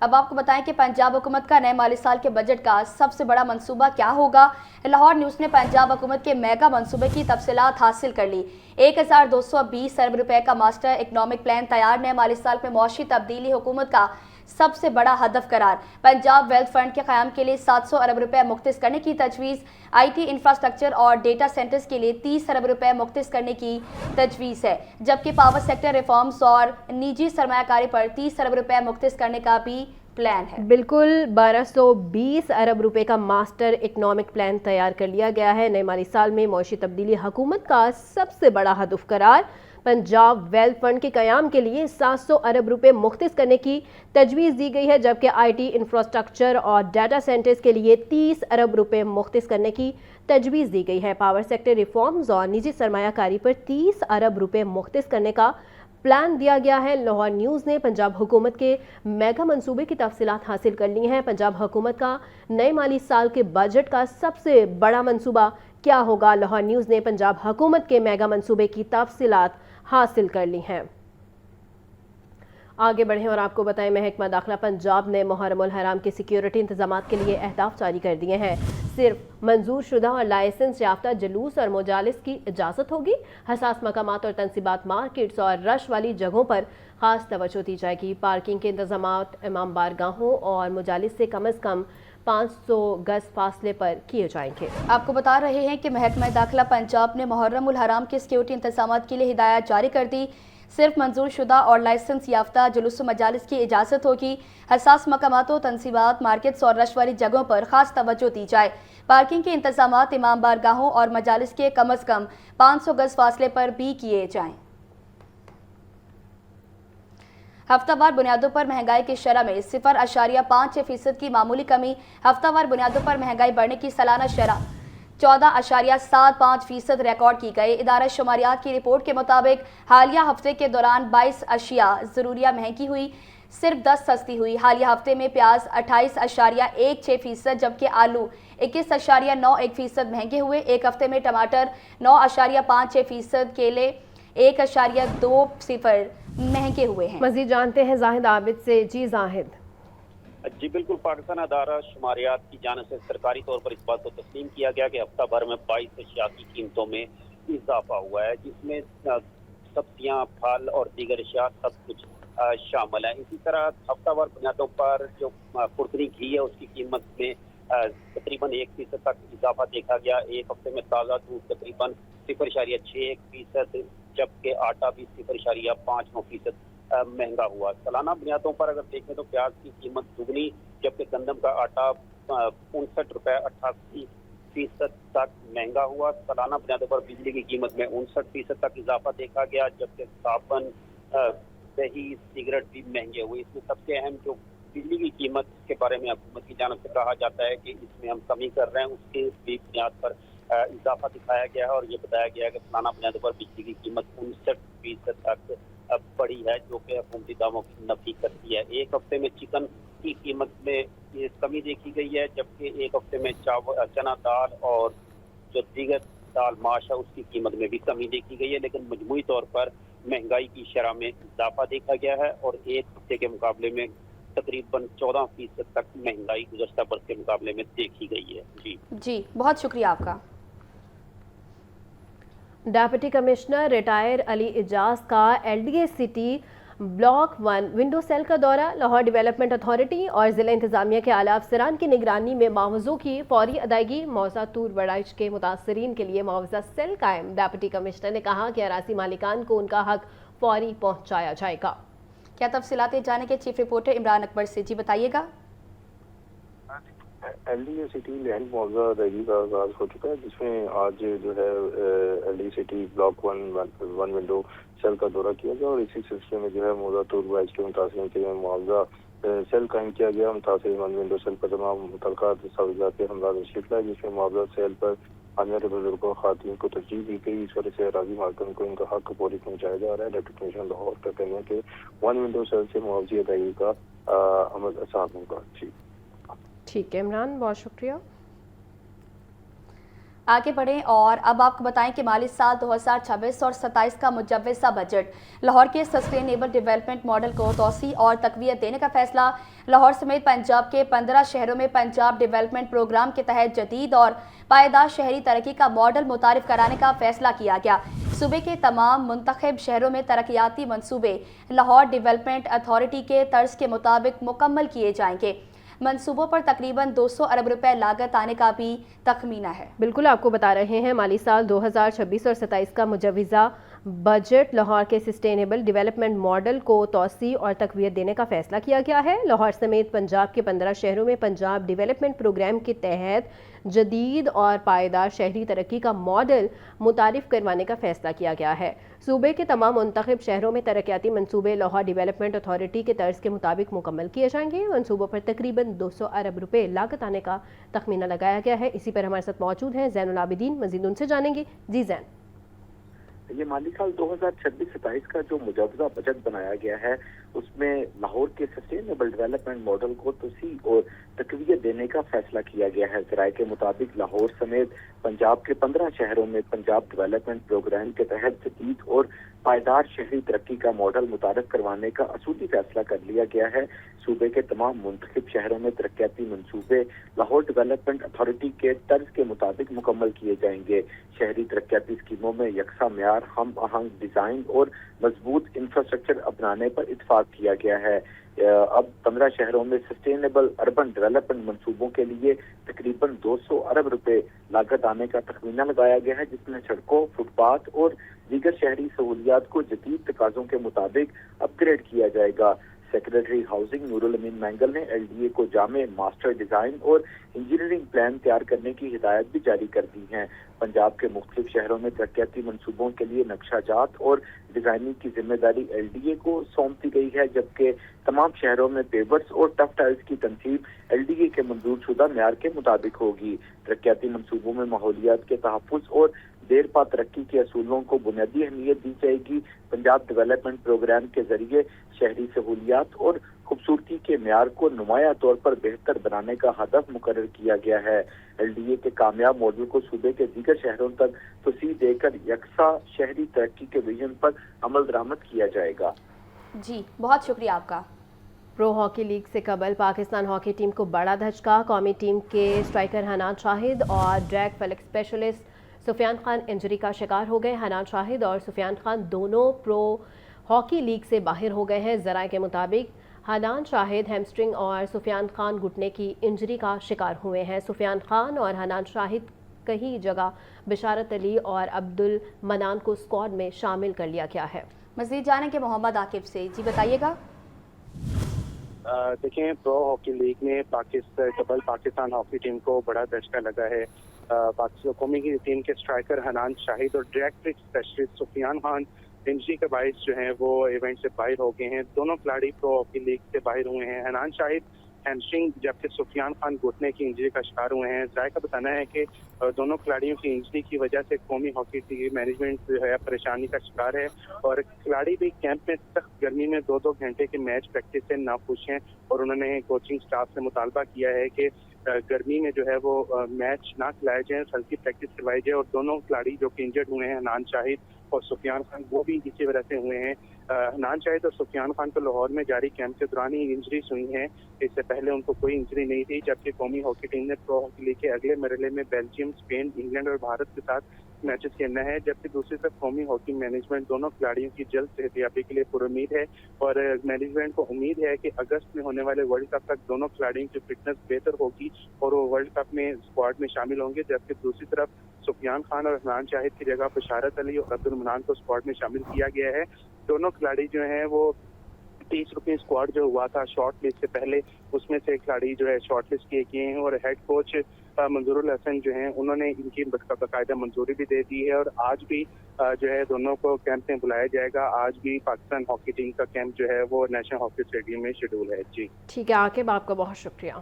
اب آپ کو بتائیں کہ پنجاب حکومت کا نئے مالی سال کے بجٹ کا سب سے بڑا منصوبہ کیا ہوگا۔ لاہور نیوز نے پنجاب حکومت کے میگا منصوبے کی تفصیلات حاصل کر لی۔ 1220 ارب روپے کا ماسٹر اکنامک پلان تیار۔ نئے مالی سال میں معاشی تبدیلی حکومت کا سب سے بڑا ہدف قرار۔ پنجاب ویلتھ فنڈ کے قیام کے لیے 700 ارب روپے مختص کرنے کی تجویز۔ IT انفراسٹرکچر اور ڈیٹا سینٹرز کے لیے 30 ارب روپے مختص کرنے کی تجویز ہے، جبکہ پاور سیکٹر ریفارمز اور نجی سرمایہ کاری پر 30 ارب روپے مختص کرنے کا بھی پلان ہے۔ بالکل 1220 ارب روپے کا ماسٹر اکنامک پلان تیار کر لیا گیا ہے۔ نئے مالی سال میں معاشی تبدیلی حکومت کا سب سے بڑا ہدف قرار۔ پنجاب ویلتھ فنڈ کے قیام کے لیے 700 ارب روپے مختص کرنے کی تجویز دی گئی ہے، جبکہ IT انفراسٹرکچر اور ڈیٹا سینٹرز کے لیے 30 ارب روپے مختص کرنے کی تجویز دی گئی ہے۔ پاور سیکٹر ریفارمز اور نجی سرمایہ کاری پر 30 ارب روپے مختص کرنے کا پلان دیا گیا ہے۔ لاہور نیوز نے پنجاب حکومت کے میگا منصوبے کی تفصیلات حاصل کر لی ہیں۔ پنجاب حکومت کا نئے مالی سال کے بجٹ کا سب سے بڑا منصوبہ کیا ہوگا؟ لاہور نیوز نے پنجاب حکومت کے میگا منصوبے کی تفصیلات حاصل کر لی ہیں۔ آگے بڑھیں اور آپ کو بتائیں، محکمہ داخلہ پنجاب نے محرم الحرام کے سیکیورٹی انتظامات کے لیے اہداف جاری کر دیے ہیں۔ صرف منظور شدہ اور لائسنس یافتہ جلوس اور مجالس کی اجازت ہوگی۔ حساس مقامات اور تنصیبات، مارکیٹس اور رش والی جگہوں پر خاص توجہ دی جائے گی۔ پارکنگ کے انتظامات امام بارگاہوں اور مجالس سے کم از کم 500 گز فاصلے پر کیے جائیں گے۔ آپ کو بتا رہے ہیں کہ محکمہ داخلہ پنجاب نے محرم الحرام کے سیکیورٹی انتظامات کے لیے ہدایات جاری کر دی۔ صرف منظور شدہ اور لائسنس یافتہ جلوس و مجالس کی اجازت ہوگی۔ حساس مقامات و تنصیبات، مارکیٹس اور رش والی جگہوں پر خاص توجہ دی جائے۔ پارکنگ کے انتظامات امام بارگاہوں اور مجالس کے کم از کم 500 گز فاصلے پر بھی کیے جائیں۔ ہفتہ وار بنیادوں پر مہنگائی کی شرح میں 0.56% کی معمولی کمی۔ ہفتہ وار بنیادوں پر مہنگائی بڑھنے کی سالانہ شرح 14.75% ریکارڈ کی گئی۔ ادارہ شماریات کی رپورٹ کے مطابق حالیہ ہفتے کے دوران 22 اشیاء ضروریہ مہنگی ہوئی، صرف 10 سستی ہوئی۔ حالیہ ہفتے میں پیاز 28.16%، جبکہ آلو 21.91% مہنگے ہوئے۔ ایک ہفتے میں ٹماٹر 9.56%، کیلے 1.20 مہنگے ہوئے ہیں۔ مزید جانتے ہیں زاہد عابد سے۔ جی زاہد۔ جی بالکل، پاکستان ادارہ شماریات کی جانب سے سرکاری طور پر اس بات کو تسلیم کیا گیا کہ ہفتہ بھر میں 22 اشیاء کی قیمتوں میں اضافہ ہوا ہے، جس میں سبزیاں، پھل اور دیگر اشیاء سب کچھ شامل ہیں۔ اسی طرح ہفتہ وار بنیادوں پر جو خوردنی گھی ہے اس کی قیمت میں تقریباً 1% تک اضافہ دیکھا گیا۔ ایک ہفتے میں تازہ دودھ تقریباً 0.61%، جبکہ آٹا بھی 0.59% مہنگا ہوا۔ سالانہ بنیادوں پر اگر دیکھیں تو پیاز کی قیمت دگنی، جبکہ گندم کا آٹا 59.88% تک مہنگا ہوا۔ سالانہ بنیادوں پر بجلی کی قیمت میں 59% تک اضافہ دیکھا گیا، جبکہ صابن، دہی، سگریٹ بھی مہنگے ہوئے۔ اس میں سب سے اہم جو بجلی کی قیمت کے بارے میں حکومت کی جانب سے کہا جاتا ہے کہ اس میں ہم کمی کر رہے ہیں، اس کے بھی بنیاد پر اضافہ دکھایا گیا ہے اور یہ بتایا گیا ہے کہ سالانہ بنیادوں پر بجلی کی قیمت 59% تک بڑھی ہے، جو کہ حکومتی دعووں کی نفی کرتی ہے۔ ایک ہفتے میں چکن کی قیمت میں یہ کمی دیکھی گئی ہے، جبکہ ایک ہفتے میں چنا دال اور جو دیگر دال ماش ہے اس کی قیمت میں بھی کمی دیکھی گئی ہے، لیکن مجموعی طور پر مہنگائی کی شرح میں اضافہ دیکھا گیا ہے اور ایک ہفتے کے مقابلے میں تقریباً 14% تک مہنگائی گزشتہ برس کے مقابلے میں دیکھی گئی ہے۔ جی بہت شکریہ آپ کا۔ Deputy commissioner retire Ali Ijaz کا LDA city block 1 window cell کا دورہ۔ لاہور ڈیولپمنٹ اتھارٹی اور ضلع انتظامیہ کے اعلیٰ افسران کی نگرانی میں معاوضوں کی فوری ادائیگی۔ موضوع طور بڑائش کے متاثرین کے لیے معاوضہ سیل قائم۔ ڈپٹی کمشنر نے کہا کہ اراضی مالکان کو ان کا حق فوری پہنچایا جائے گا۔ کیا تفصیلات جانے کے چیف رپورٹر عمران اکبر سے؟ جی بتائیے گا۔ LDA سٹی لینڈ معاوضہ ادائیگی کا آغاز ہو چکا ہے، جس میں آج جو ہے LDA city block 1 window cell کا دورہ کیا گیا اور اسی سلسلے میں جو ہے موضوع طور بارش کے متاثرین کے لیے معاوضہ سیل قائم کیا گیا۔ متاثرین 1 ونڈو سیل پر تمام متعلقہ دستاویزات کے ہمراہ تشریف لائے، جس میں معاوضہ سیل پر حامیت بزرگوں خواتین کو ترجیح دی گئی۔ اس وجہ سے اراضی مالکان کو ان کا حق فوری پہنچایا جا رہا ہے۔ ڈپٹی کمشنر لاہور کا کہنا ہے کہ 1 ونڈو سیل سے معاوضی ادائیگی کا عمل آسان ہوگا۔ ٹھیک ہے عمران، بہت شکریہ۔ आगे बढ़ें और अब आपको बताएं कि माली साल 2026 और 27 का मुजव्वज़ा बजट लाहौर के सस्टेनेबल डेवलपमेंट मॉडल को तोसी और तक़वियत देने का फैसला। लाहौर समेत पंजाब के 15 शहरों में पंजाब डेवलपमेंट प्रोग्राम के तहत जदीद और पायदार शहरी तरक्की का मॉडल मुतारिफ कराने का फैसला किया गया। सूबे के तमाम मुंतखब शहरों में तरक्याती मंसूबे लाहौर डेवलपमेंट अथॉरिटी के तर्ज के मुताबिक मुकम्मल किए जाएंगे। मंसूबों पर तकरीबन 200 अरब रुपए लागत आने का भी तखमीना है। बिल्कुल आपको बता रहे हैं, माली साल 2026 और 27 का मुजव्वज़ा बजट लाहौर के सस्टेनेबल डेवलपमेंट मॉडल को तोसी और तक़वियत देने का फैसला किया गया है। लाहौर समेत पंजाब के 15 शहरों में पंजाब डेवलपमेंट प्रोग्राम के तहत जदीद और पायदार शहरी तरक्की का मॉडल मुतारिफ करवाने का फैसला किया गया है। सूबे के तमाम मुंतखब शहरों में तरक्याती मंसूबे लाहौर डेवलपमेंट अथॉरिटी के तर्ज के मुताबिक मुकम्मल किए जाएंगे। मंसूबों पर तकरीबन 200 अरब रुपए लागत आने का तखमीना लगाया गया है। इसी पर हमारे साथ मौजूद हैं ज़ैनुल आबिदीन, मज़ीद उनसे जानेंगे। जी ज़ैन। ये माली साल 2026-27 का जो मुजव्वज़ा बजट बनाया गया है उसमें लाहौर के सस्टेनेबल डेवलपमेंट मॉडल को तोसी और तक़वियत देने का फैसला किया गया है। ज़राए के मुताबिक लाहौर समेत पंजाब के 15 शहरों में पंजाब डेवलपमेंट प्रोग्राम के तहत जदीद और पायदार शहरी तरक्की का मॉडल मुतारफ करवाने का असूली फैसला कर लिया गया है। सूबे के तमाम मुंतखब शहरों में तरक्याती मंसूबे लाहौर डेवलपमेंट अथॉरिटी के तर्ज के मुताबिक मुकम्मल किए जाएंगे। शहरी तरक्याती स्कीमों में यकसा म्यार, हम आहंग डिज़ाइन और मजबूत इंफ्रास्ट्रक्चर अपनाने पर इत्फाक किया गया है। अब 15 शहरों में सस्टेनेबल अर्बन डेवलपमेंट मंसूबों के लिए तकरीबन 200 अरब रुपए लागत आने का तखमीना लगाया गया है, जिसमें सड़कों, फुटपाथ और दीगर शहरी सहूलियात को जदीद तकाज़ों के मुताबिक अपग्रेड किया जाएगा। सेक्रेटरी हाउसिंग नूरुल अमीन मैंगल ने LDA को जामे मास्टर डिज़ाइन और इंजीनियरिंग प्लान तैयार करने की हिदायत भी जारी कर दी हैं। पंजाब के मुख्तलिफ शहरों में तरक्याती मंसूबों के लिए नक्शाजात और डिज़ाइनिंग की जिम्मेदारी LDA को सौंप दी गई है, जबकि तमाम शहरों में पेवर्स और टफ टाइल्स की तनसीब LDA के मंजूर शुदा म्यार के मुताबिक होगी। तरक्याती मंसूबों में माहौलियात के तहफ़्फ़ुज़ और देर पा तरक्की के असूलों को बुनियादी अहमियत दी जाएगी। पंजाब डेवलपमेंट प्रोग्राम के जरिए शहरी सहूलियात और खूबसूरती के म्यार को नुमाया तौर पर बेहतर बनाने का हदफ मुकर्रर किया गया है। LDA के कामयाब मॉडल को सूबे के दीगर शहरों तक तोसी देकर यकसा शहरी तरक्की के विजन पर अमल दरामद किया जाएगा। जी, बहुत शुक्रिया आपका। प्रो हॉकी लीग से कबल पाकिस्तान हॉकी टीम को बड़ा धचका। कौमी टीम के स्ट्राइकर हनान शाहिद और ड्रैग फलक स्पेशलिस्ट सुफियान खान इंजरी का शिकार हो गए। हनान शाहिद और सुफियान खान दोनों प्रो हॉकी लीग से बाहर हो गए हैं। ज़राए के मुताबिक हनान शाहिद हैमस्ट्रिंग और सुफियान खान घुटने की इंजरी का शिकार हुए हैं। सुफियान खान और हनान शाहिद कई जगह बिशारत अली और अब्दुल मनान को स्क्वाड में शामिल कर लिया गया है। मज़ीद जानेंगे मोहम्मद आकिब से। जी बताइएगा। देखें, प्रो हॉकी लीग में पाकिस्तान हॉकी टीम को बड़ा धचका लगा है। पाकिस्तान कौमी की टीम के स्ट्राइकर हनान शाहिद और ड्रैग फलक स्पेशलिस्ट सुफियान खान इंजरी के बायस जो है वो इवेंट से बाहर हो गए हैं। दोनों खिलाड़ी प्रो हॉकी लीग से बाहर हुए हैं। हनान शाहिद हैमस्ट्रिंग जबकि सुफियान खान घुटने की इंजरी का शिकार हुए हैं। ज़राए का बताना है कि दोनों खिलाड़ियों की इंजरी की वजह से कौमी हॉकी टीम मैनेजमेंट जो है परेशानी का शिकार है और खिलाड़ी भी कैंप में सख्त गर्मी में 2-2 घंटे के मैच प्रैक्टिस से नाखुश हैं और उन्होंने कोचिंग स्टाफ से मुतालबा किया है कि गर्मी में जो है वो मैच ना खिलाए जाए, हल्की प्रैक्टिस करवाई जाए। और दोनों खिलाड़ी जो कि इंजर्ड हुए हैं, हनान शाहिद और सुफियान खान, वो भी इसी वजह से हुए हैं। हनान शाहिद और सुफियान खान को लाहौर में जारी कैंप के दौरान ही इंजरीज हुई हैं। इससे पहले उनको कोई इंजरी नहीं थी। जबकि कौमी हॉकी टीम ने प्रो हॉकी लीग के अगले मरहले में बेल्जियम, स्पेन, इंग्लैंड और भारत के साथ मैचेस खेलना है। जबकि दूसरी तरफ कौमी हॉकी मैनेजमेंट दोनों खिलाड़ियों की जल्द सेहतियाबी के लिए पुरुम्मीद है और मैनेजमेंट को उम्मीद है कि अगस्त में होने वाले वर्ल्ड कप तक दोनों खिलाड़ियों की फिटनेस बेहतर होगी और वो वर्ल्ड कप में स्क्वाड में शामिल होंगे। जबकि दूसरी तरफ सुफियान खान और हनान शाहिद की जगह बिशारत अली और अब्दुल मनान को स्क्वाड में शामिल किया गया है। दोनों खिलाड़ी जो हैं वो 30 रुपये स्क्वाड जो हुआ था शॉर्ट लिस्ट से पहले, उसमें से खिलाड़ी जो है शॉर्ट लिस्ट किए गए हैं और हेड कोच मंजूरुल हसन जो हैं उन्होंने इनकी बाकायदा मंजूरी भी दे दी है। और आज भी जो है दोनों को कैंप में बुलाया जाएगा। आज भी पाकिस्तान हॉकी टीम का कैंप जो है वो नेशनल हॉकी स्टेडियम में शेड्यूल है। जी ठीक है आकिब, आपका बहुत शुक्रिया।